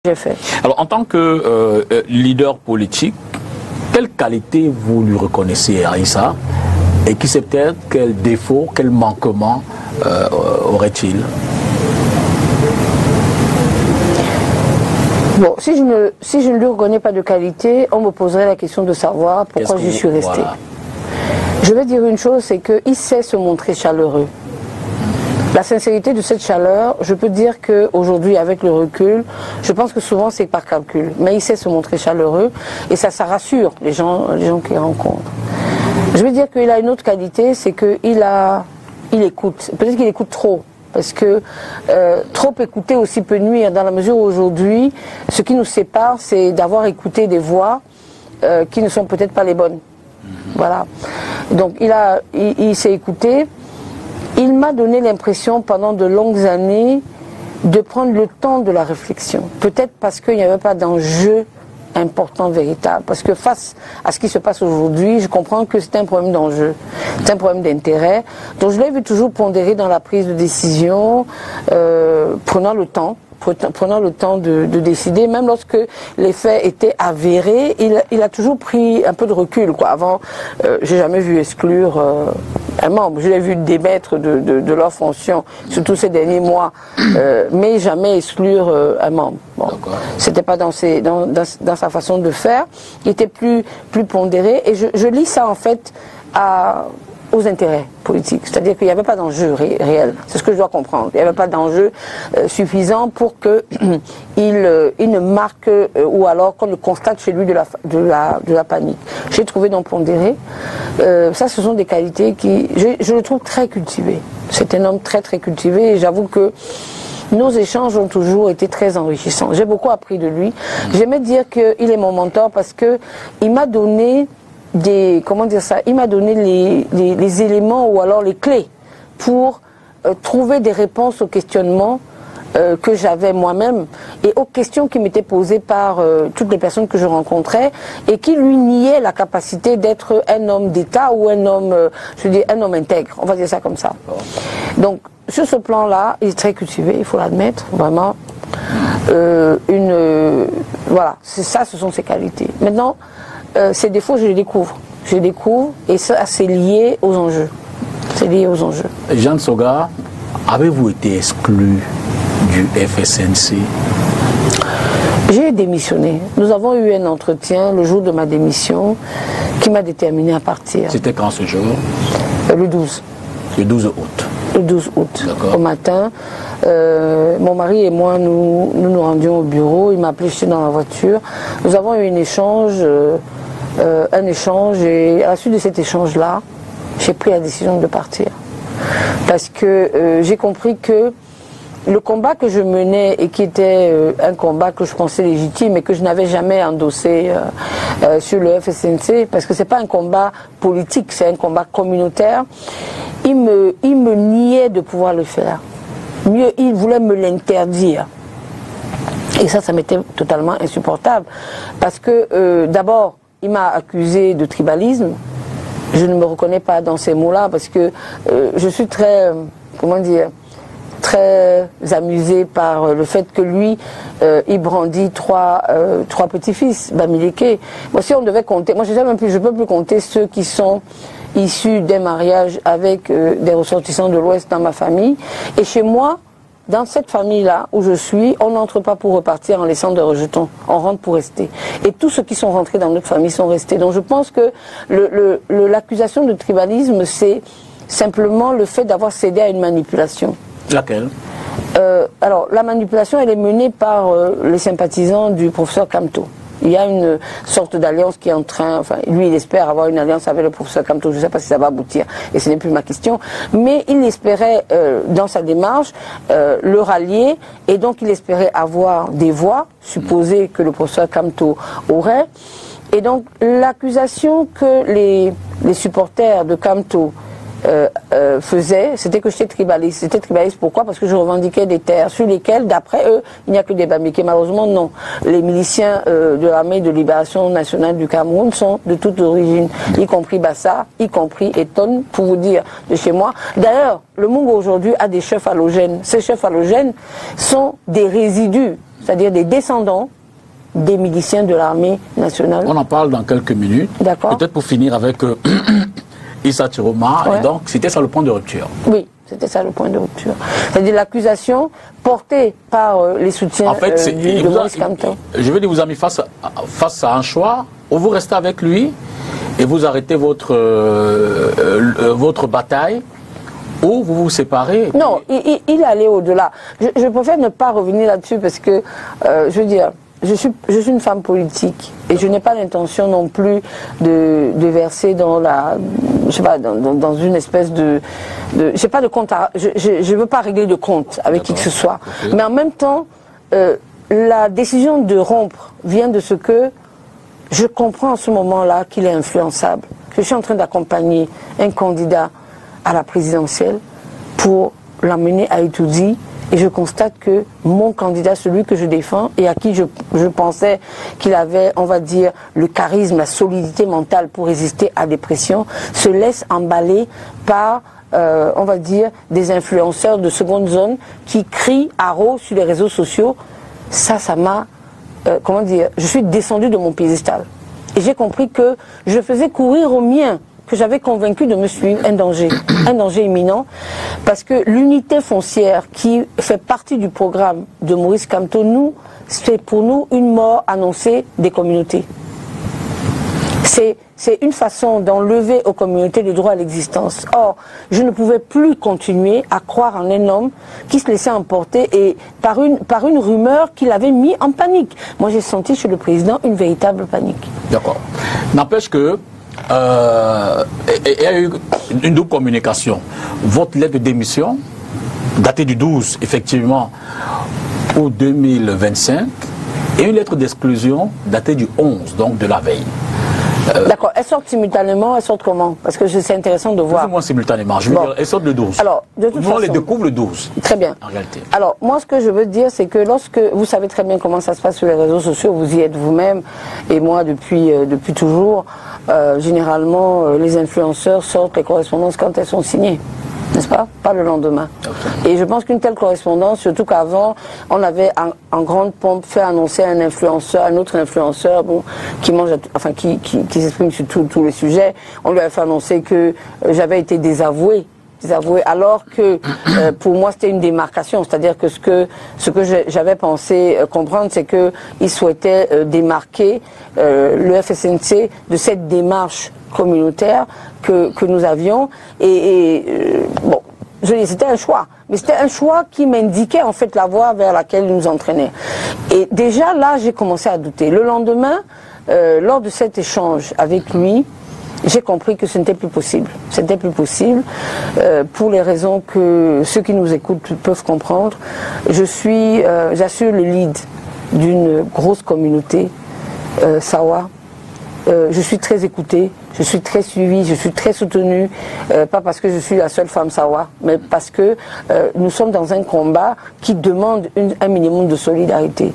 j'ai fait. Alors, en tant que leader politique, quelle qualité vous lui reconnaissez à Issa? Et qui sait peut-être quel défaut, quel manquement aurait-il? Bon, si je ne lui reconnais pas de qualité, on me poserait la question de savoir pourquoi j'y suis resté. Voilà. Je vais dire une chose, c'est qu'il sait se montrer chaleureux. La sincérité de cette chaleur, je peux dire qu'aujourd'hui, avec le recul, je pense que souvent c'est par calcul. Mais il sait se montrer chaleureux et ça rassure les gens qu'il rencontre. Je veux dire qu'il a une autre qualité, c'est qu'il écoute. Peut-être qu'il écoute trop. Parce que trop écouter aussi peut nuire, dans la mesure où aujourd'hui, ce qui nous sépare, c'est d'avoir écouté des voix qui ne sont peut-être pas les bonnes. Voilà. Donc il s'est écouté. Il m'a donné l'impression pendant de longues années de prendre le temps de la réflexion. Peut-être parce qu'il n'y avait pas d'enjeu important, véritable. Parce que face à ce qui se passe aujourd'hui, je comprends que c'est un problème d'enjeu, c'est un problème d'intérêt. Donc je l'ai vu toujours pondérer dans la prise de décision, prenant le temps de décider, même lorsque les faits étaient avérés, il a toujours pris un peu de recul, quoi. Avant, j'ai jamais vu exclure un membre, je l'ai vu démettre de leur fonction, surtout ces derniers mois, mais jamais exclure un membre. Bon, c'était pas dans sa façon de faire, il était plus pondéré, et je lis ça en fait aux intérêts politiques, c'est-à-dire qu'il n'y avait pas d'enjeu réel, c'est ce que je dois comprendre, il n'y avait pas d'enjeu suffisant pour qu'il ne marque ou alors qu'on ne constate chez lui de la panique. J'ai trouvé donc pondéré, ça ce sont des qualités qui, je le trouve très cultivé, c'est un homme très cultivé et j'avoue que nos échanges ont toujours été très enrichissants, j'ai beaucoup appris de lui, j'aimais dire qu'il est mon mentor parce qu'il m'a donné il m'a donné les éléments ou alors les clés pour trouver des réponses aux questionnements que j'avais moi-même et aux questions qui m'étaient posées par toutes les personnes que je rencontrais et qui lui niaient la capacité d'être un homme d'État ou un homme, un homme intègre, on va dire ça comme ça. Donc sur ce plan-là, il est très cultivé, il faut l'admettre, vraiment. Voilà, c'est ça, ce sont ses qualités. Maintenant, ces défauts, je les découvre. Et ça, c'est lié aux enjeux. C'est lié aux enjeux. Jeanne Soga, avez-vous été exclu du FSNC? J'ai démissionné. Nous avons eu un entretien le jour de ma démission qui m'a déterminé à partir. C'était quand ce jour? Le 12. Le 12 août. Le 12 août, au matin. Mon mari et moi, nous rendions au bureau. Il m'a appelé, j'étais dans la voiture. Nous avons eu un échange et à la suite de cet échange-là, j'ai pris la décision de partir. Parce que j'ai compris que le combat que je menais et qui était un combat que je pensais légitime et que je n'avais jamais endossé sur le FSNC, parce que c'est pas un combat politique, c'est un combat communautaire, il me niait de pouvoir le faire. Mieux, il voulait me l'interdire. Et ça m'était totalement insupportable. Parce que d'abord, il m'a accusé de tribalisme. Je ne me reconnais pas dans ces mots-là parce que je suis très, très amusée par le fait que lui, il brandit trois petits-fils, Bamileke. Moi, si on devait compter, moi je ne peux plus compter ceux qui sont issus d'un mariage avec des ressortissants de l'Ouest dans ma famille. Et chez moi, dans cette famille-là où je suis, on n'entre pas pour repartir en laissant de rejetons, on rentre pour rester. Et tous ceux qui sont rentrés dans notre famille sont restés. Donc je pense que l'accusation de tribalisme, c'est simplement le fait d'avoir cédé à une manipulation. Laquelle? Alors la manipulation, elle est menée par les sympathisants du professeur Kamto. Il y a une sorte d'alliance qui est en train, enfin lui il espère avoir une alliance avec le professeur Kamto, je ne sais pas si ça va aboutir et ce n'est plus ma question, mais il espérait dans sa démarche le rallier et donc il espérait avoir des voix supposées que le professeur Kamto aurait et donc l'accusation que les supporters de Kamto faisait, c'était que j'étais tribaliste. C'était tribaliste pourquoi? Parce que je revendiquais des terres sur lesquelles, d'après eux, il n'y a que des Bamileke. Malheureusement, non. Les miliciens de l'armée de libération nationale du Cameroun sont de toute origine, y compris Bassa, y compris Eton, pour vous dire, de chez moi. D'ailleurs, le Mungo aujourd'hui a des chefs halogènes. Ces chefs halogènes sont des résidus c'est-à-dire des descendants des miliciens de l'armée nationale. On en parle dans quelques minutes. D'accord. Peut-être pour finir avec Issa Chiroma. Ouais. Et donc, c'était ça le point de rupture. Oui, c'était ça le point de rupture. C'est-à-dire l'accusation portée par les soutiens de Maurice Kamto. Je veux dire, vous avez mis face à un choix où vous restez avec lui et vous arrêtez votre bataille, ou vous vous séparez. Non, il allait au-delà. Je préfère ne pas revenir là-dessus parce que, je veux dire, je suis une femme politique et je n'ai pas l'intention non plus de verser dans je sais pas, dans une espèce de j'ai pas de compte je veux pas régler de compte avec qui que ce soit. Okay. Mais en même temps, la décision de rompre vient de ce que je comprends en ce moment-là qu'il est influençable. Je suis en train d'accompagner un candidat à la présidentielle pour l'amener à Itoudi. Et je constate que mon candidat, celui que je défends et à qui je pensais qu'il avait, on va dire, le charisme, la solidité mentale pour résister à des pressions, se laisse emballer par, on va dire, des influenceurs de seconde zone qui crient à haut sur les réseaux sociaux. Ça m'a, comment dire, je suis descendue de mon piédestal. Et j'ai compris que je faisais courir au mien, que j'avais convaincu de me suivre, un danger imminent, parce que l'unité foncière qui fait partie du programme de Maurice Kamto, c'est pour nous une mort annoncée des communautés. C'est une façon d'enlever aux communautés le droit à l'existence. Or, je ne pouvais plus continuer à croire en un homme qui se laissait emporter et par une rumeur qui l'avait mis en panique. Moi, j'ai senti chez le président une véritable panique. D'accord. N'empêche que il y a eu une double communication. Votre lettre de démission, datée du 12, effectivement, août 2025, et une lettre d'exclusion datée du 11, donc de la veille. D'accord, elles sortent simultanément, elles sortent comment? Parce que c'est intéressant de voir. Plus ou moins simultanément, je veux dire, elles sortent le 12. Alors, de toute façon, on les découvre le 12. Très bien. En réalité. Alors, moi, ce que je veux dire, c'est que lorsque, vous savez très bien comment ça se passe sur les réseaux sociaux, vous y êtes vous-même, et moi depuis toujours, généralement, les influenceurs sortent les correspondances quand elles sont signées. N'est-ce pas? Pas le lendemain. Okay. Et je pense qu'une telle correspondance, surtout qu'avant, on avait en grande pompe fait annoncer un autre influenceur, bon, qui mange, enfin, qui s'exprime sur tous les sujets. On lui a fait annoncer que j'avais été désavoué, alors que pour moi c'était une démarcation, c'est-à-dire que ce que j'avais pensé comprendre, c'est que il souhaitait démarquer le FSNC de cette démarche communautaire que nous avions bon, c'était un choix, mais c'était un choix qui m'indiquait en fait la voie vers laquelle il nous entraînait. Et déjà là j'ai commencé à douter. Le lendemain, lors de cet échange avec lui, j'ai compris que ce n'était plus possible. C'était plus possible pour les raisons que ceux qui nous écoutent peuvent comprendre. J'assure le lead d'une grosse communauté, Sawa. Je suis très écoutée, je suis très suivie, je suis très soutenue, pas parce que je suis la seule femme Sawa, mais parce que nous sommes dans un combat qui demande un minimum de solidarité.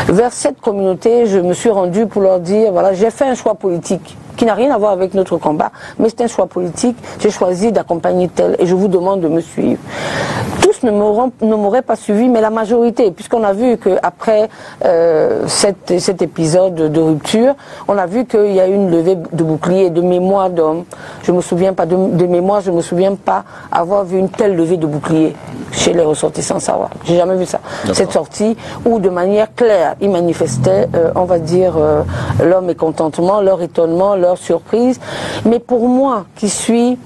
Vers cette communauté, je me suis rendue pour leur dire, voilà, j'ai fait un choix politique qui n'a rien à voir avec notre combat, mais c'est un choix politique, j'ai choisi d'accompagner tel et je vous demande de me suivre. Tous ne m'auraient pas suivi, mais la majorité, puisqu'on a vu qu'après cet épisode de rupture, on a vu qu'il y a eu une levée de bouclier, de mémoire d'homme. Je me souviens pas de mémoire, je me souviens pas avoir vu une telle levée de bouclier chez les ressortissants Sawa. J'ai jamais vu ça. Cette sortie où de manière claire, ils manifestaient, on va dire, leur mécontentement, leur étonnement, leur surprise. Mais pour moi, qui suis,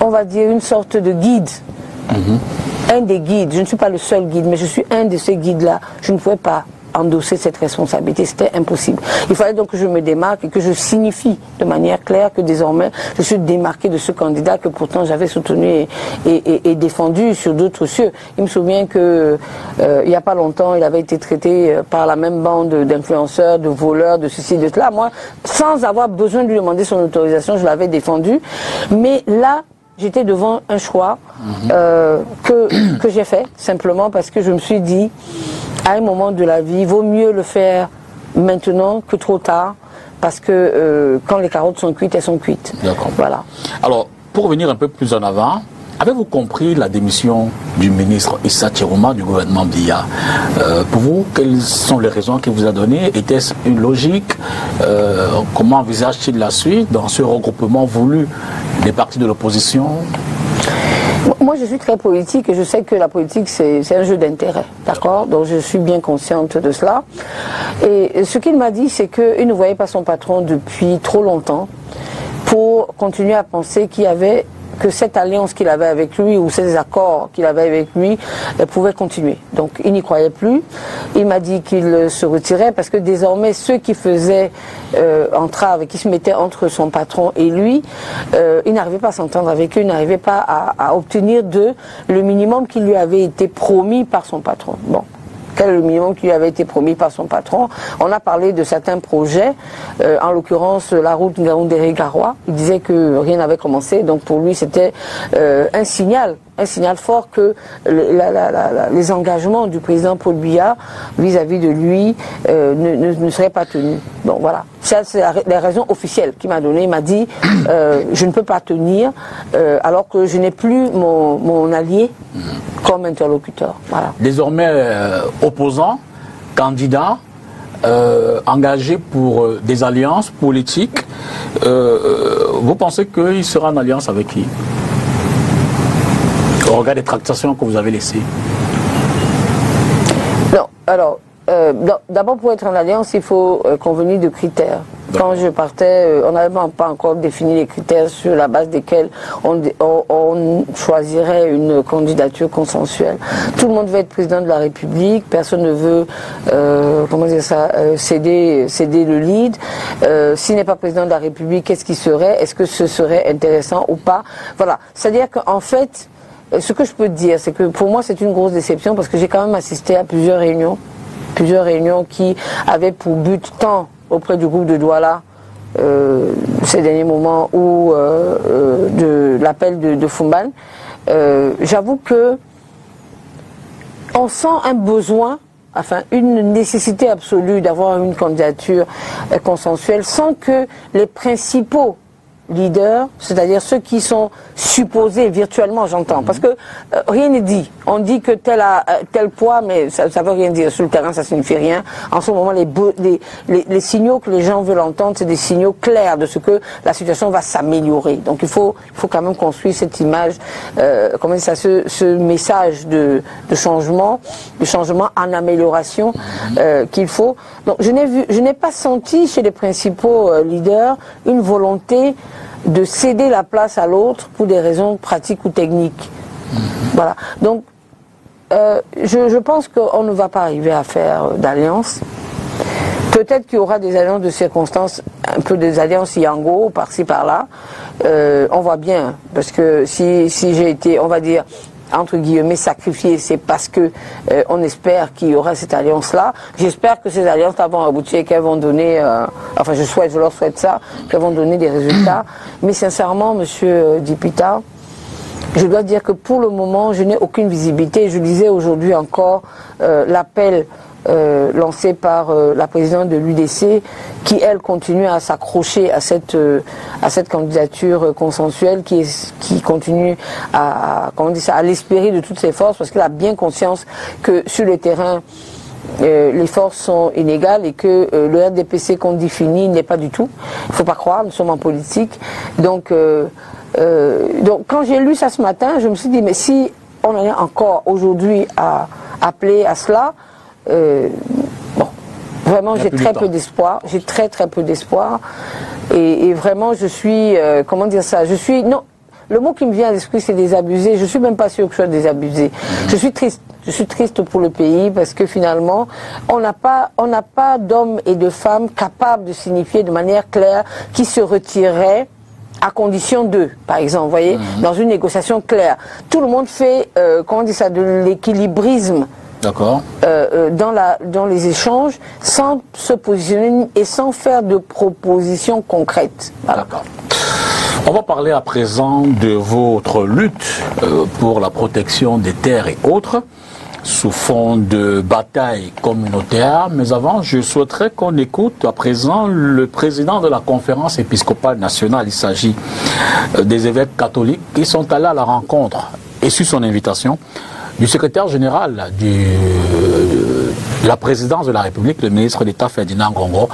on va dire, une sorte de guide, un des guides, je ne suis pas le seul guide, mais je suis un de ces guides-là, je ne pouvais pas endosser cette responsabilité, c'était impossible. Il fallait donc que je me démarque et que je signifie de manière claire que désormais je suis démarqué de ce candidat que pourtant j'avais soutenu et défendu sur d'autres cieux. Il me souvient que il n'y a pas longtemps, il avait été traité par la même bande d'influenceurs, de voleurs, de ceci, de cela. Moi, sans avoir besoin de lui demander son autorisation, je l'avais défendu. Mais là, j'étais devant un choix que j'ai fait, simplement parce que je me suis dit, à un moment de la vie, il vaut mieux le faire maintenant que trop tard, parce que quand les carottes sont cuites, elles sont cuites. D'accord. Voilà. Alors, pour revenir un peu plus en avant, Avez-vous compris la démission du ministre Issa Tchirouma du gouvernement Biya? Pour vous, quelles sont les raisons qu'il vous a données? Était-ce une logique? Comment envisage-t-il la suite dans ce regroupement voulu des partis de l'opposition? Moi, je suis très politique et je sais que la politique, c'est un jeu d'intérêt, d'accord? Donc, je suis bien consciente de cela. Et ce qu'il m'a dit, c'est qu'il ne voyait pas son patron depuis trop longtemps pour continuer à penser qu'il y avait que cette alliance qu'il avait avec lui ou ces accords qu'il avait avec lui pouvaient continuer. Donc il n'y croyait plus. Il m'a dit qu'il se retirait parce que désormais ceux qui faisaient entrave et qui se mettaient entre son patron et lui, il n'arrivait pas à s'entendre avec eux, il n'arrivait pas à obtenir d'eux le minimum qui lui avait été promis par son patron. Bon. Quel est le minimum qui lui avait été promis par son patron? On a parlé de certains projets, en l'occurrence la route Ngaoundéré-Garoua. Il disait que rien n'avait commencé, donc pour lui c'était un signal fort que les engagements du président Paul Biya vis-à-vis de lui ne seraient pas tenus. Bon voilà, ça c'est la raison officielle qu'il m'a donnée. Il m'a dit je ne peux pas tenir alors que je n'ai plus mon allié comme interlocuteur. Voilà. Désormais opposant, candidat, engagé pour des alliances politiques, vous pensez qu'il sera en alliance avec qui? Au regard des tractations que vous avez laissées. Non, alors, d'abord pour être en alliance, il faut convenir de critères. Quand je partais, on n'avait pas encore défini les critères sur la base desquels on choisirait une candidature consensuelle. Tout le monde veut être président de la République, personne ne veut, comment dire ça, céder le lead. S'il n'est pas président de la République, qu'est-ce qu'il serait? Est-ce que ce serait intéressant ou pas? Voilà, c'est-à-dire qu'en fait, ce que je peux te dire, c'est que pour moi c'est une grosse déception parce que j'ai quand même assisté à plusieurs réunions qui avaient pour but tant auprès du groupe de Douala ces derniers moments ou de l'appel de Fumban. J'avoue que on sent un besoin, enfin une nécessité absolue d'avoir une candidature consensuelle sans que les principaux leaders, c'est-à-dire ceux qui sont supposés virtuellement, j'entends, parce que rien n'est dit. On dit que tel a tel poids, mais ça veut rien dire. Sur le terrain, ça signifie rien. En ce moment, les signaux que les gens veulent entendre, c'est des signaux clairs de ce que la situation va s'améliorer. Donc il faut quand même construire cette image, comment dire ça, ce message de changement en amélioration qu'il faut. Donc je n'ai pas senti chez les principaux leaders une volonté de céder la place à l'autre pour des raisons pratiques ou techniques. Voilà. Donc, je pense qu'on ne va pas arriver à faire d'alliance. Peut-être qu'il y aura des alliances de circonstances, un peu des alliances Yango, par-ci, par-là. On voit bien, parce que si j'ai été, on va dire, entre guillemets, sacrifié, c'est parce que on espère qu'il y aura cette alliance-là. J'espère que ces alliances-là vont aboutir et qu'elles vont donner, enfin je leur souhaite ça, qu'elles vont donner des résultats. Mais sincèrement, monsieur Dipita, je dois dire que pour le moment, je n'ai aucune visibilité. Je lisais aujourd'hui encore l'appel lancé par la présidente de l'UDC qui, elle, continue à s'accrocher à cette candidature consensuelle qui continue à l'espérer de toutes ses forces parce qu'elle a bien conscience que sur le terrain, les forces sont inégales et que le RDPC qu'on définit n'est pas du tout. Il ne faut pas croire, nous sommes en politique. Donc quand j'ai lu ça ce matin, je me suis dit, mais si on en est encore aujourd'hui à appeler à cela, bon, vraiment j'ai très peu d'espoir, j'ai très peu d'espoir et vraiment je suis, comment dire ça, non, le mot qui me vient à l'esprit c'est désabusé, je suis même pas sûr que je sois désabusé, je suis triste pour le pays parce que finalement on n'a pas d'hommes et de femmes capables de signifier de manière claire qui se retireraient à condition d'eux, par exemple, vous voyez, dans une négociation claire. Tout le monde fait, comment on dit ça, de l'équilibrisme. D'accord. Dans les échanges, sans se positionner et sans faire de propositions concrètes. Voilà. D'accord. On va parler à présent de votre lutte pour la protection des terres et autres. sous fond de bataille communautaire. Mais avant, je souhaiterais qu'on écoute à présent le président de la conférence épiscopale nationale. Il s'agit des évêques catholiques qui sont allés à la rencontre et sur son invitation du secrétaire général de la présidence de la République, le ministre d'État Ferdinand Ngongo.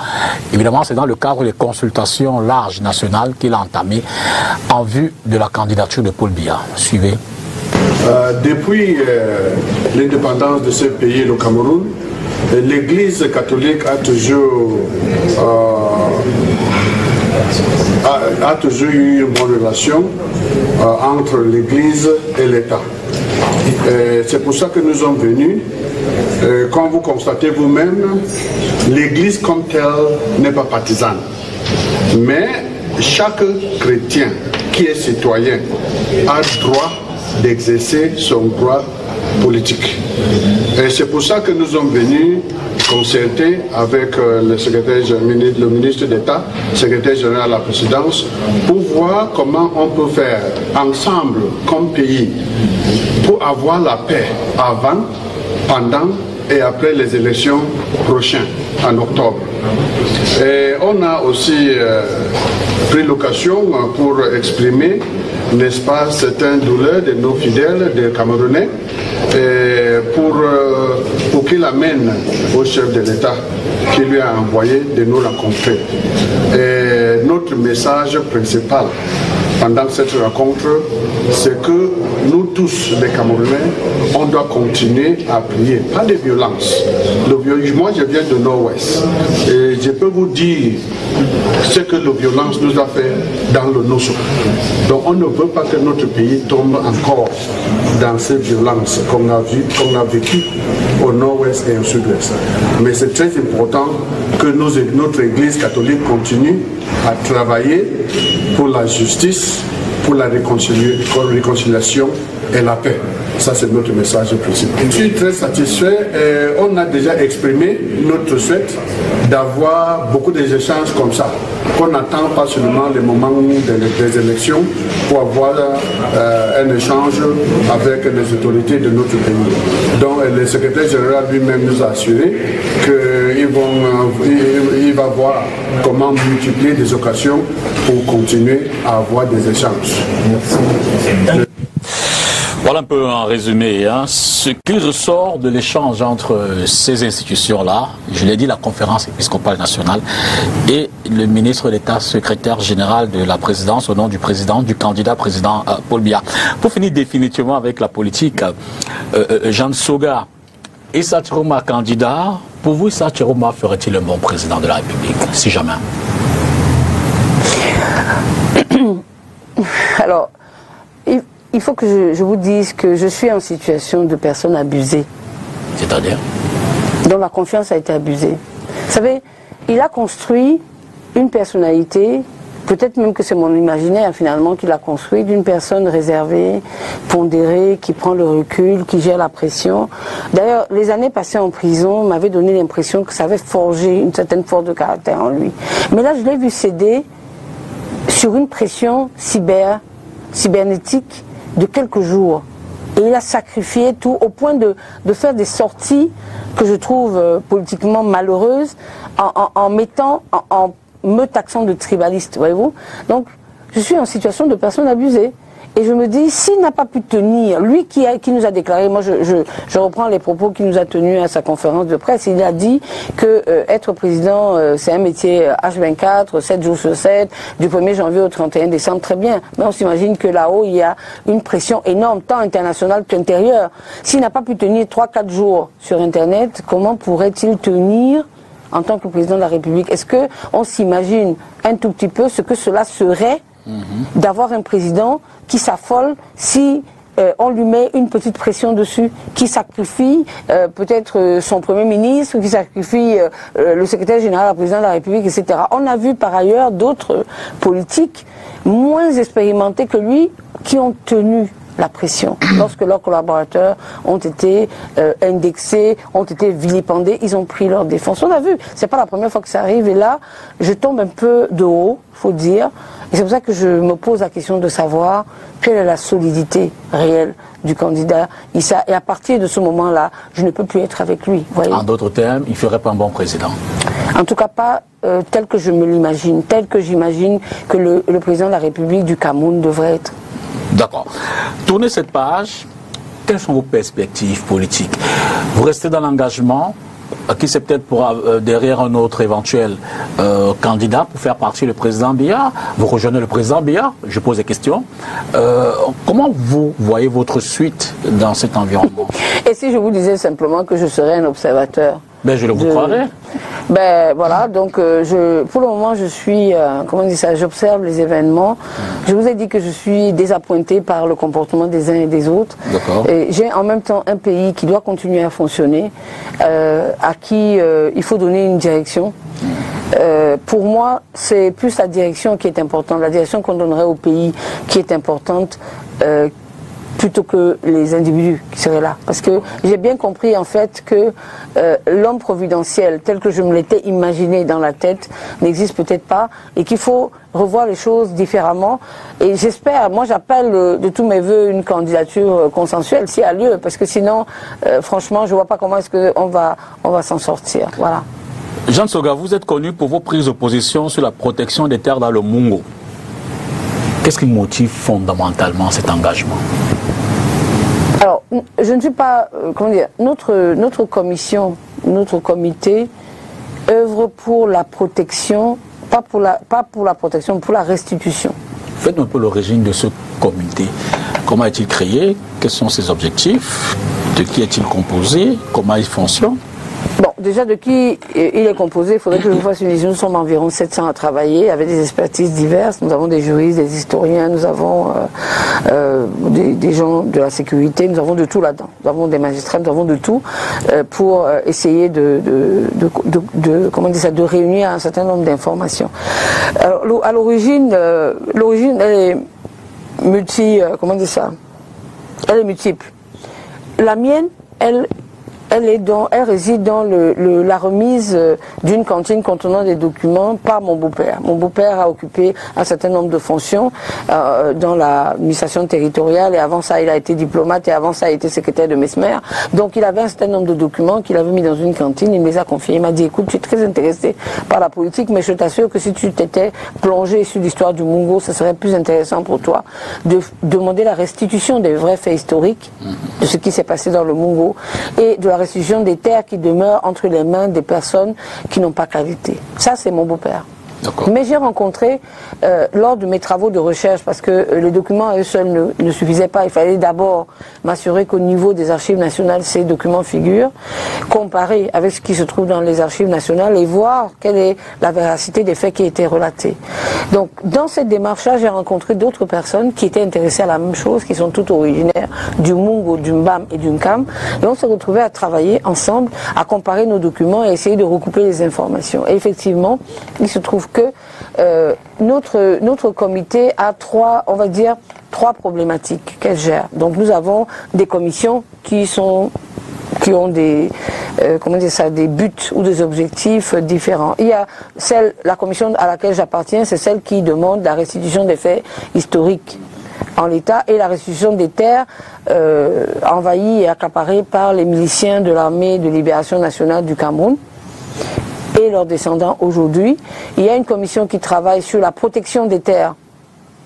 Évidemment, c'est dans le cadre des consultations larges nationales qu'il a entamées en vue de la candidature de Paul Biya. Suivez. Depuis l'indépendance de ce pays, le Cameroun, l'Église catholique a toujours eu une bonne relation entre l'Église et l'État. C'est pour ça que nous sommes venus. Comme vous constatez vous-même, l'Église comme telle n'est pas partisane. Mais chaque chrétien qui est citoyen a le droit d'exercer son droit politique. Et c'est pour ça que nous sommes venus concerter avec le ministre d'État, secrétaire général de la présidence, pour voir comment on peut faire ensemble, comme pays, pour avoir la paix avant, pendant et après les élections prochaines, en octobre. Et on a aussi pris l'occasion pour exprimer, n'est-ce pas, certaines douleurs de nos fidèles, des Camerounais, pour qu'il amène au chef de l'État qui lui a envoyé de nous rencontrer. Et notre message principal pendant cette rencontre, c'est que nous tous, les Camerounais, on doit continuer à prier, pas de violence. Moi, je viens de Nord-Ouest et je peux vous dire ce que la violence nous a fait dans le Nosso. Donc on ne veut pas que notre pays tombe encore dans ces violences qu'on a vécues au Nord-Ouest et au Sud-Ouest. Mais c'est très important que notre Église catholique continue à travailler pour la justice, pour la réconciliation et la paix. Ça, c'est notre message principal. Je suis très satisfait. On a déjà exprimé notre souhait d'avoir beaucoup d'échanges comme ça. Qu'on n'attend pas seulement les moments des élections pour avoir un échange avec les autorités de notre pays. Donc, le secrétaire général lui-même nous a assuré qu'il va voir comment multiplier des occasions pour continuer à avoir des échanges. Merci. Voilà un peu en résumé ce qui ressort de l'échange entre ces institutions-là, je l'ai dit, la conférence épiscopale nationale et le ministre d'État, secrétaire général de la présidence au nom du candidat président Paul Biya. Pour finir définitivement avec la politique, Jean Soga, Issa Chiroma candidat, pour vous Issa Chiroma ferait-il un bon président de la République, si jamais? Alors, il faut que je vous dise que je suis en situation de personne abusée. C'est-à-dire? Dont la confiance a été abusée. Vous savez, il a construit une personnalité, peut-être même que c'est mon imaginaire finalement qu'il a construit, d'une personne réservée, pondérée, qui prend le recul, qui gère la pression. D'ailleurs, les années passées en prison m'avaient donné l'impression que ça avait forgé une certaine force de caractère en lui. Mais là, je l'ai vu céder sur une pression cybernétique de quelques jours. Et il a sacrifié tout au point de faire des sorties que je trouve politiquement malheureuses en me taxant de tribaliste, voyez-vous. Donc, je suis en situation de personne abusée. Et je me dis, s'il n'a pas pu tenir, lui qui nous a déclaré, moi je reprends les propos qu'il nous a tenus à sa conférence de presse, il a dit que être président, c'est un métier H24, 7 jours sur 7, du 1er janvier au 31 décembre, très bien. Mais on s'imagine que là-haut, il y a une pression énorme, tant internationale qu'intérieure. S'il n'a pas pu tenir 3-4 jours sur Internet, comment pourrait-il tenir en tant que président de la République? Est-ce qu'on s'imagine un tout petit peu ce que cela serait d'avoir un président qui s'affole si on lui met une petite pression dessus, qui sacrifie peut-être son Premier ministre, qui sacrifie le secrétaire général, le président de la République, etc. On a vu par ailleurs d'autres politiques moins expérimentés que lui qui ont tenu la pression. Lorsque leurs collaborateurs ont été indexés, ont été vilipendés, ils ont pris leur défense. On a vu, c'est pas la première fois que ça arrive, et là, je tombe un peu de haut, faut dire, et c'est pour ça que je me pose la question de savoir quelle est la solidité réelle du candidat Issa. Et à partir de ce moment-là, je ne peux plus être avec lui. Voyez. En d'autres termes, il ne ferait pas un bon président. En tout cas, pas tel que je me l'imagine, tel que j'imagine que le président de la République du Cameroun devrait être. D'accord. Tournez cette page. Quelles sont vos perspectives politiques? Vous restez dans l'engagement, qui c'est peut-être pour derrière un autre éventuel candidat pour faire partie du président Biya. Vous rejoignez le président Biya, je pose des questions. Comment vous voyez votre suite dans cet environnement? Et si je vous disais simplement que je serais un observateur? Ben, je le vous croirais. Ben voilà, donc pour le moment je suis, comment on dit ça, j'observe les événements. Je vous ai dit que je suis désappointée par le comportement des uns et des autres. Et j'ai en même temps un pays qui doit continuer à fonctionner, à qui il faut donner une direction. Pour moi, c'est plus la direction qui est importante, la direction qu'on donnerait au pays qui est importante, plutôt que les individus qui seraient là. Parce que j'ai bien compris en fait que l'homme providentiel, tel que je me l'étais imaginé dans la tête, n'existe peut-être pas et qu'il faut revoir les choses différemment. Et j'espère, moi j'appelle de tous mes voeux une candidature consensuelle, s'il y a lieu, parce que sinon, franchement, je ne vois pas comment est-ce qu'on va s'en sortir. Voilà. Jean Soga, vous êtes connu pour vos prises de position sur la protection des terres dans le Mungo. Qu'est-ce qui motive fondamentalement cet engagement? Alors, je ne suis pas, comment dire, notre commission, notre comité œuvre pour la protection, pas pour la protection, pour la restitution. Faites un peu l'origine de ce comité. Comment est-il créé? Quels sont ses objectifs? De qui est-il composé? Comment il fonctionne? Bon, déjà de qui il est composé, il faudrait que je vous fasse une liste. Nous sommes environ 700 à travailler avec des expertises diverses. Nous avons des juristes, des historiens, nous avons des gens de la sécurité, nous avons de tout là-dedans. Nous avons des magistrats, nous avons de tout pour essayer comment dire ça, de réunir un certain nombre d'informations. Alors, à l'origine, elle est comment dire ça? Elle est multiple. La mienne, elle réside dans la remise d'une cantine contenant des documents par mon beau-père. Mon beau-père a occupé un certain nombre de fonctions dans l'administration territoriale et avant ça il a été diplomate et avant ça il a été secrétaire de Mesmer. Donc il avait un certain nombre de documents qu'il avait mis dans une cantine, il me les a confiés. Il m'a dit écoute, tu es très intéressé par la politique mais je t'assure que si tu t'étais plongé sur l'histoire du Mungo, ce serait plus intéressant pour toi de demander la restitution des vrais faits historiques de ce qui s'est passé dans le Mungo et de la restitution des terres qui demeurent entre les mains des personnes qui n'ont pas qualité. Ça, c'est mon beau-père. Mais j'ai rencontré, lors de mes travaux de recherche, parce que les documents à eux seuls ne suffisaient pas, il fallait d'abord m'assurer qu'au niveau des archives nationales, ces documents figurent, comparer avec ce qui se trouve dans les archives nationales et voir quelle est la véracité des faits qui étaient relatés. Donc, dans cette démarche-là, j'ai rencontré d'autres personnes qui étaient intéressées à la même chose, qui sont toutes originaires du Mungo, du Mbam et du Nkam. Et on s'est retrouvés à travailler ensemble, à comparer nos documents et essayer de recouper les informations. Et effectivement, il se trouve que notre comité a trois problématiques qu'elle gère. Donc nous avons des commissions qui ont des des buts ou des objectifs différents. Il y a la commission à laquelle j'appartiens, c'est celle qui demande la restitution des faits historiques en l'état et la restitution des terres envahies et accaparées par les miliciens de l'armée de libération nationale du Cameroun et leurs descendants aujourd'hui. Il y a une commission qui travaille sur la protection des terres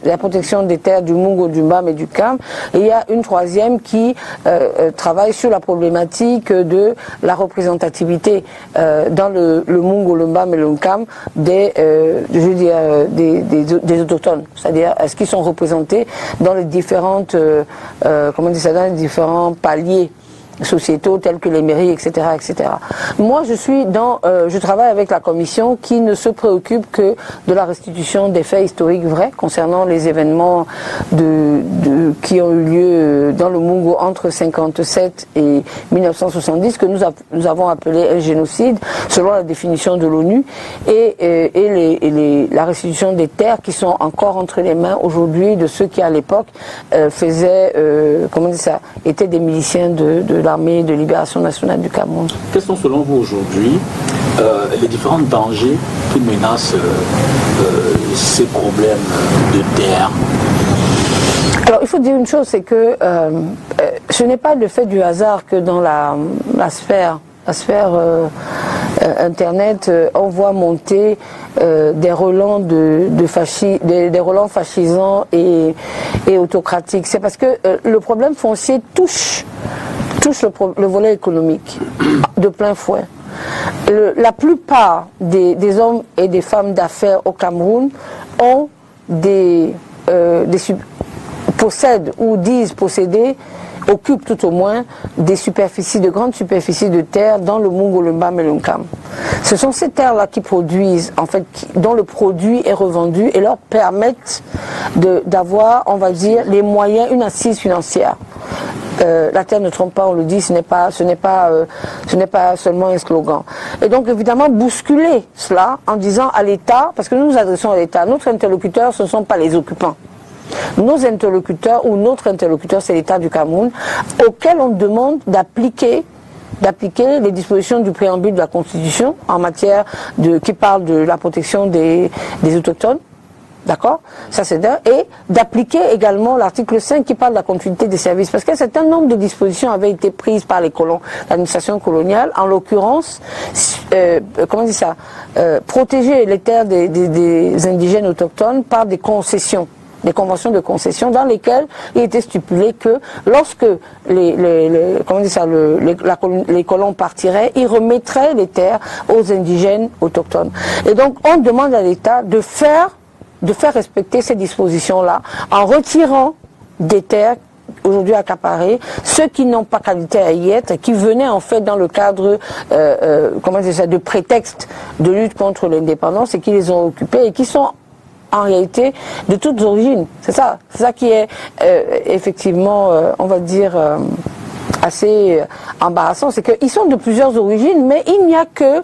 du Mungo, du Mbam et du Nkam. Et il y a une troisième qui travaille sur la problématique de la représentativité dans le Mungo, le Mbam et le Nkam des autochtones. C'est-à-dire, est-ce qu'ils sont représentés dans les différentes, dans les différents paliers sociétaux tels que les mairies, etc., etc. Moi, je travaille avec la commission qui ne se préoccupe que de la restitution des faits historiques vrais concernant les événements qui ont eu lieu dans le Mungo entre 1957 et 1970, que nous avons appelé un génocide, selon la définition de l'ONU, et la restitution des terres qui sont encore entre les mains aujourd'hui de ceux qui, à l'époque, étaient des miliciens de l'armée de libération nationale du Cameroun. Quels sont selon vous aujourd'hui les différents dangers qui menacent ces problèmes de terre? Alors il faut dire une chose, c'est que ce n'est pas le fait du hasard que dans la sphère Internet, on voit monter des relents des relents fascisants et autocratiques. C'est parce que le problème foncier touche le volet économique de plein fouet. La plupart des hommes et des femmes d'affaires au Cameroun ont possèdent ou disent posséder, occupent tout au moins de grandes superficies de terre dans le Mungo-Lumba Melunkam. Ce sont ces terres-là qui produisent, en fait, dont le produit est revendu et leur permettent d'avoir, on va dire, les moyens, une assise financière. La terre ne trompe pas, on le dit, ce n'est pas seulement un slogan. Et donc évidemment bousculer cela en disant à l'État, parce que nous nous adressons à l'État, notre interlocuteur ce ne sont pas les occupants. Nos interlocuteurs ou notre interlocuteur c'est l'État du Cameroun, auquel on demande d'appliquer les dispositions du préambule de la Constitution en matière qui parle de la protection des autochtones. D'accord? Ça c'est d'un. Et d'appliquer également l'article 5 qui parle de la continuité des services. Parce qu'un certain nombre de dispositions avaient été prises par les colons, l'administration coloniale. En l'occurrence, protéger les terres des indigènes autochtones par des concessions. Des conventions de concession dans lesquelles il était stipulé que lorsque les colons partiraient, ils remettraient les terres aux indigènes autochtones. Et donc on demande à l'État de faire respecter ces dispositions-là en retirant des terres aujourd'hui accaparées, ceux qui n'ont pas qualité à y être, qui venaient en fait dans le cadre de prétexte de lutte contre l'indépendance et qui les ont occupés et qui sont en réalité de toutes origines. C'est ça qui est effectivement, on va dire, assez embarrassant, c'est qu'ils sont de plusieurs origines, mais il n'y a que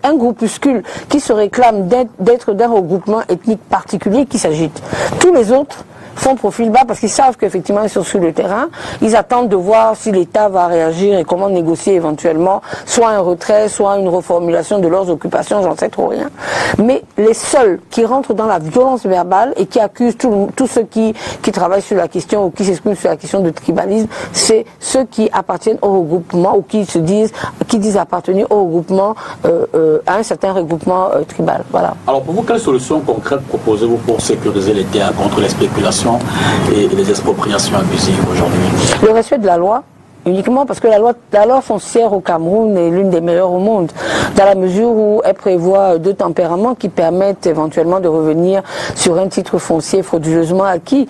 un groupuscule qui se réclame d'être d'un regroupement ethnique particulier qui s'agite. Tous les autres font profil bas parce qu'ils savent qu'effectivement ils sont sur le terrain, ils attendent de voir si l'État va réagir et comment négocier éventuellement soit un retrait, soit une reformulation de leurs occupations, j'en sais trop rien. Mais les seuls qui rentrent dans la violence verbale et qui accusent tous ceux qui travaillent sur la question ou qui s'expriment sur la question de tribalisme, c'est ceux qui appartiennent au regroupement ou qui disent appartenir au regroupement, à un certain regroupement tribal. Voilà. Alors pour vous, quelles solutions concrètes proposez-vous pour sécuriser les terres contre les spéculations et les expropriations abusives aujourd'hui? Le respect de la loi, uniquement parce que la loi foncière au Cameroun est l'une des meilleures au monde, dans la mesure où elle prévoit 2 tempéraments qui permettent éventuellement de revenir sur un titre foncier frauduleusement acquis.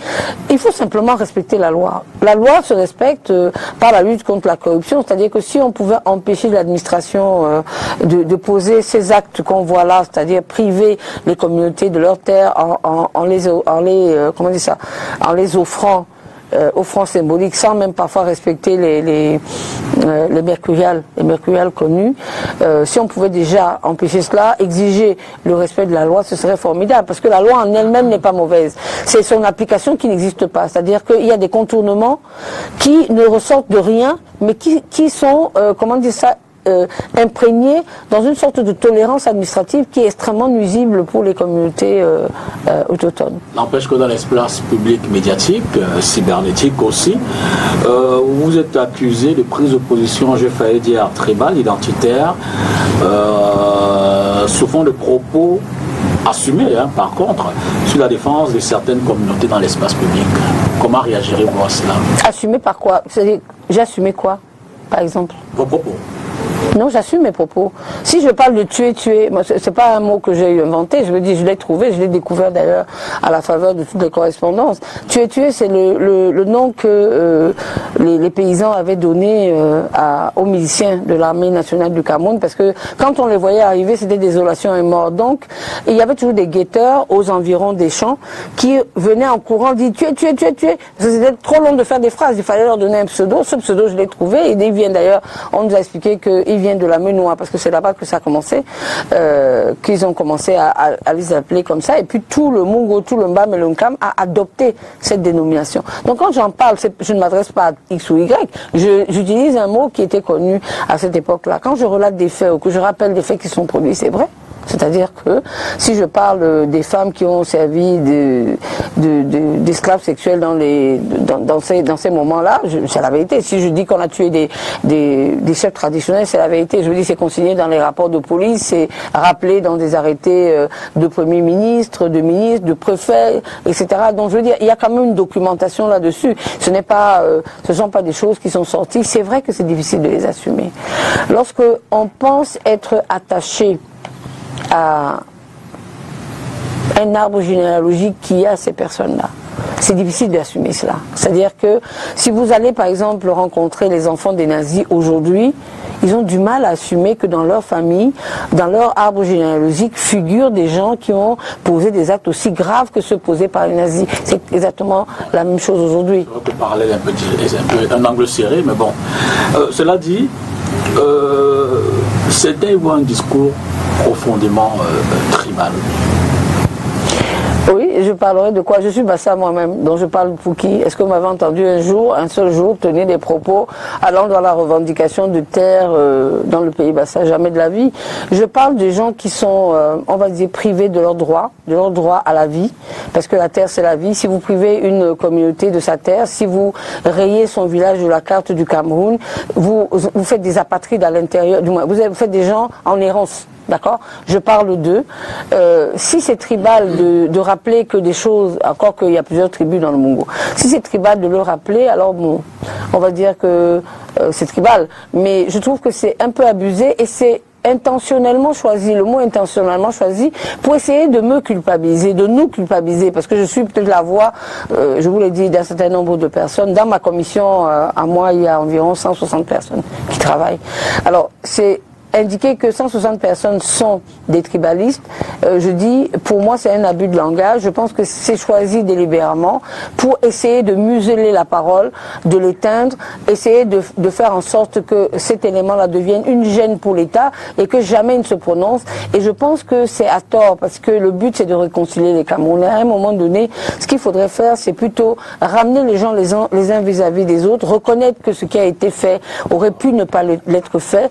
Il faut simplement respecter la loi. La loi se respecte par la lutte contre la corruption, c'est-à-dire que si on pouvait empêcher l'administration de poser ces actes qu'on voit là, c'est-à-dire priver les communautés de leurs terres en les offrant symboliques sans même parfois respecter les mercuriales connus. Si on pouvait déjà empêcher cela, exiger le respect de la loi, ce serait formidable parce que la loi en elle-même n'est pas mauvaise. C'est son application qui n'existe pas. C'est-à-dire qu'il y a des contournements qui ne ressortent de rien mais qui sont, imprégnés dans une sorte de tolérance administrative qui est extrêmement nuisible pour les communautés autochtones. N'empêche que dans l'espace public médiatique, cybernétique aussi, vous êtes accusé de prise de position, j'ai failli dire tribal, identitaire, sous fond de propos assumés, par contre, sur la défense de certaines communautés dans l'espace public. Comment réagirez-vous à cela? Assumé par quoi? C'est-à-dire, j'ai assumé quoi, par exemple? Vos propos. Non, j'assume mes propos. Si je parle de tuer, c'est pas un mot que j'ai inventé, je l'ai trouvé, je l'ai découvert d'ailleurs à la faveur de toutes les correspondances. Tuer, c'est le nom que les paysans avaient donné aux miliciens de l'armée nationale du Cameroun, parce que quand on les voyait arriver, c'était désolation et mort. Donc, il y avait toujours des guetteurs aux environs des champs qui venaient en courant, dire tuer. C'était trop long de faire des phrases, il fallait leur donner un pseudo. Ce pseudo, je l'ai trouvé, et ils viennent d'ailleurs, on nous a expliqué qu'ils viennent de la Menoua, parce que c'est là-bas que ça a commencé, qu'ils ont commencé à les appeler comme ça, et puis tout le Mungo, tout le Mba Melunkam a adopté cette dénomination. Donc quand j'en parle, je ne m'adresse pas à X ou Y, j'utilise un mot qui était connu à cette époque-là. Quand je relate des faits ou que je rappelle des faits qui sont produits, c'est vrai. C'est-à-dire que si je parle des femmes qui ont servi d'esclaves sexuels dans ces moments-là, c'est la vérité. Si je dis qu'on a tué des chefs traditionnels, c'est la vérité. Je vous dis, c'est consigné dans les rapports de police, c'est rappelé dans des arrêtés de premiers ministres, de préfets, etc. Donc je veux dire, il y a quand même une documentation là-dessus. Ce sont pas des choses qui sont sorties. C'est vrai que c'est difficile de les assumer. Lorsque on pense être attaché à un arbre généalogique qui a ces personnes-là, c'est difficile d'assumer cela. C'est-à-dire que si vous allez par exemple rencontrer les enfants des nazis aujourd'hui, ils ont du mal à assumer que dans leur famille, dans leur arbre généalogique, figurent des gens qui ont posé des actes aussi graves que ceux posés par les nazis. C'est exactement la même chose aujourd'hui. On peut parler un angle serré, mais bon. Cela dit, c'était un discours profondément tribal. Oui, je parlerai de quoi? Je suis Bassa moi-même, donc je parle pour qui? Est-ce que vous m'avez entendu un seul jour, tenir des propos allant dans la revendication de terre dans le pays Bassa? Jamais de la vie. Je parle des gens qui sont, on va dire, privés de leur droit à la vie, parce que la terre c'est la vie. Si vous privez une communauté de sa terre, si vous rayez son village de la carte du Cameroun, vous faites des apatrides à l'intérieur, du moins, vous faites des gens en errance. D'accord? Je parle d'eux. Si c'est tribal de rappeler que des choses, encore qu'il y a plusieurs tribus dans le Mungo, si c'est tribal de le rappeler, alors bon, on va dire que c'est tribal. Mais je trouve que c'est un peu abusé et c'est intentionnellement choisi, le mot intentionnellement choisi, pour essayer de me culpabiliser, de nous culpabiliser, parce que je suis peut-être la voix, je vous l'ai dit, d'un certain nombre de personnes. Dans ma commission, à moi, il y a environ 160 personnes qui travaillent. Alors, c'est indiquer que 160 personnes sont des tribalistes, je dis, pour moi c'est un abus de langage. Je pense que c'est choisi délibérément pour essayer de museler la parole, de l'éteindre, essayer de faire en sorte que cet élément-là devienne une gêne pour l'État et que jamais il ne se prononce. Et je pense que c'est à tort, parce que le but c'est de réconcilier les Camerounais. À un moment donné, ce qu'il faudrait faire, c'est plutôt ramener les gens les uns vis-à-vis des autres, reconnaître que ce qui a été fait aurait pu ne pas l'être fait,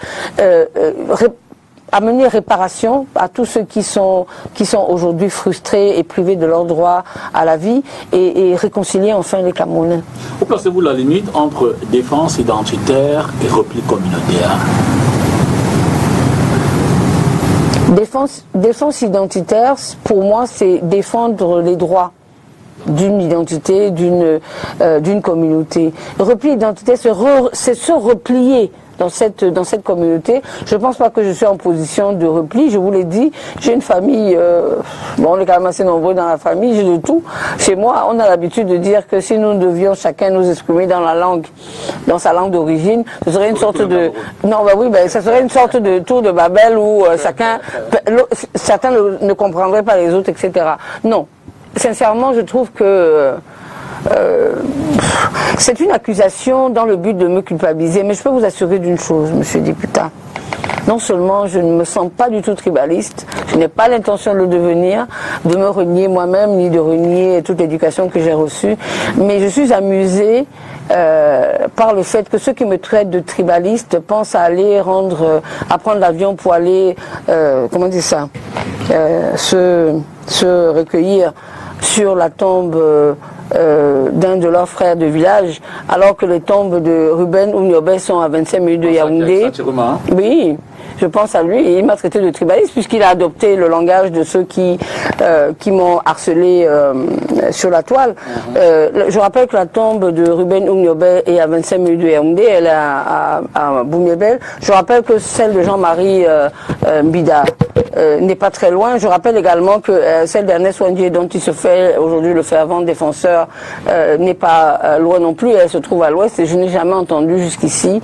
amener réparation à tous ceux qui sont aujourd'hui frustrés et privés de leur droit à la vie et réconcilier enfin les Camerounais. Où placez-vous la limite entre défense identitaire et repli communautaire? Défense identitaire, pour moi, c'est défendre les droits d'une identité, d'une communauté. Repli identitaire, c'est se replier dans cette communauté. Je ne pense pas que je suis en position de repli. Je vous l'ai dit, j'ai une famille, bon, on est quand même assez nombreux dans la famille, j'ai de tout. Chez moi, on a l'habitude de dire que si nous devions chacun nous exprimer dans dans sa langue d'origine, ce serait une sorte de... Non, bah oui, ça serait une sorte de tour de Babel où certains ne comprendraient pas les autres, etc. Non. Sincèrement, je trouve que c'est une accusation dans le but de me culpabiliser, mais je peux vous assurer d'une chose, monsieur le député. Non seulement je ne me sens pas du tout tribaliste, je n'ai pas l'intention de le devenir, de me renier moi-même, ni de renier toute l'éducation que j'ai reçue, mais je suis amusée par le fait que ceux qui me traitent de tribaliste pensent à prendre l'avion pour aller, comment dire ça, se recueillir sur la tombe d'un de leurs frères de village, alors que les tombes de Ruben Ouniobé sont à 25 minutes de Yaoundé. Oui, je pense à lui, et il m'a traité de tribaliste puisqu'il a adopté le langage de ceux qui m'ont harcelé sur la toile. Je rappelle que la tombe de Ruben Ouniobé est à 25 minutes de Yaoundé, elle est à Boumébel. Je rappelle que celle de Jean-Marie Mbida n'est pas très loin. Je rappelle également que celle d'Ernest Ouandjé, dont il se fait aujourd'hui le fervent défenseur, n'est pas loin non plus. Elle se trouve à l'ouest et je n'ai jamais entendu jusqu'ici,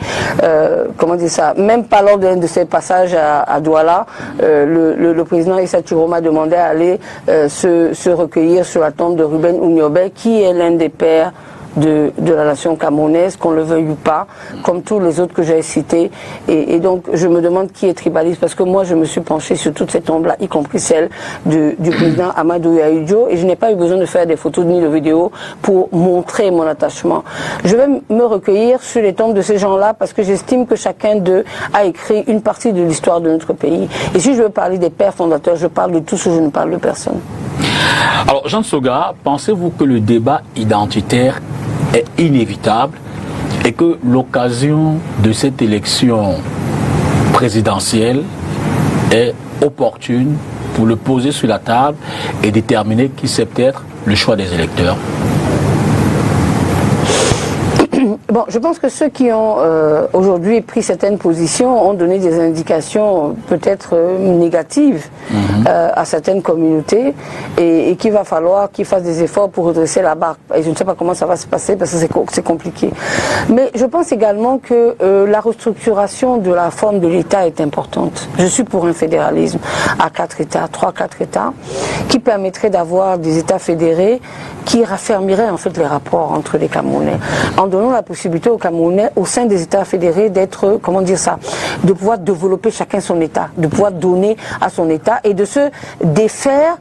comment dire ça, même pas lors d'un de ces passages à Douala, le président Issa Chiroma demandait à aller se recueillir sur la tombe de Ruben Ouniobé, qui est l'un des pères de la nation camerounaise, qu'on le veuille ou pas, comme tous les autres que j'ai cités. Et donc, je me demande qui est tribaliste, parce que moi, je me suis penché sur toute cette ombre-là, y compris celle du président Amadou Yahijo, et je n'ai pas eu besoin de faire des photos ni de vidéos pour montrer mon attachement. Je vais me recueillir sur les tombes de ces gens-là, parce que j'estime que chacun d'eux a écrit une partie de l'histoire de notre pays. Et si je veux parler des pères fondateurs, je parle de tous ceux, je ne parle de personne. Alors, Jean Soga, pensez-vous que le débat identitaire est inévitable et que l'occasion de cette élection présidentielle est opportune pour le poser sur la table et déterminer qui c'est peut-être le choix des électeurs? Bon, je pense que ceux qui ont aujourd'hui pris certaines positions ont donné des indications peut-être négatives à certaines communautés et qu'il va falloir qu'ils fassent des efforts pour redresser la barre. Et je ne sais pas comment ça va se passer parce que c'est compliqué. Mais je pense également que la restructuration de la forme de l'État est importante. Je suis pour un fédéralisme à 4 États, 3-4 États, qui permettrait d'avoir des États fédérés qui raffermiraient en fait les rapports entre les Camerounais, en donnant la possibilité aux Camerounais, au sein des États fédérés, d'être, comment dire ça, de pouvoir développer chacun son État, de pouvoir donner à son État et de se défaire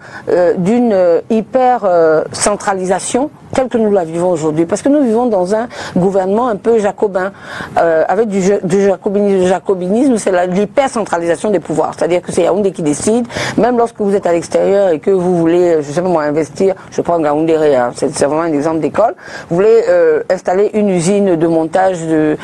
d'une hyper-centralisation telle que nous la vivons aujourd'hui. Parce que nous vivons dans un gouvernement un peu jacobin, avec du jacobinisme. Le jacobinisme, c'est l'hyper-centralisation des pouvoirs. C'est-à-dire que c'est Yaoundé qui décide, même lorsque vous êtes à l'extérieur et que vous voulez, je sais pas moi, investir, je prends Gaoundéré, hein, c'est vraiment un exemple d'école, vous voulez installer une usine de montage de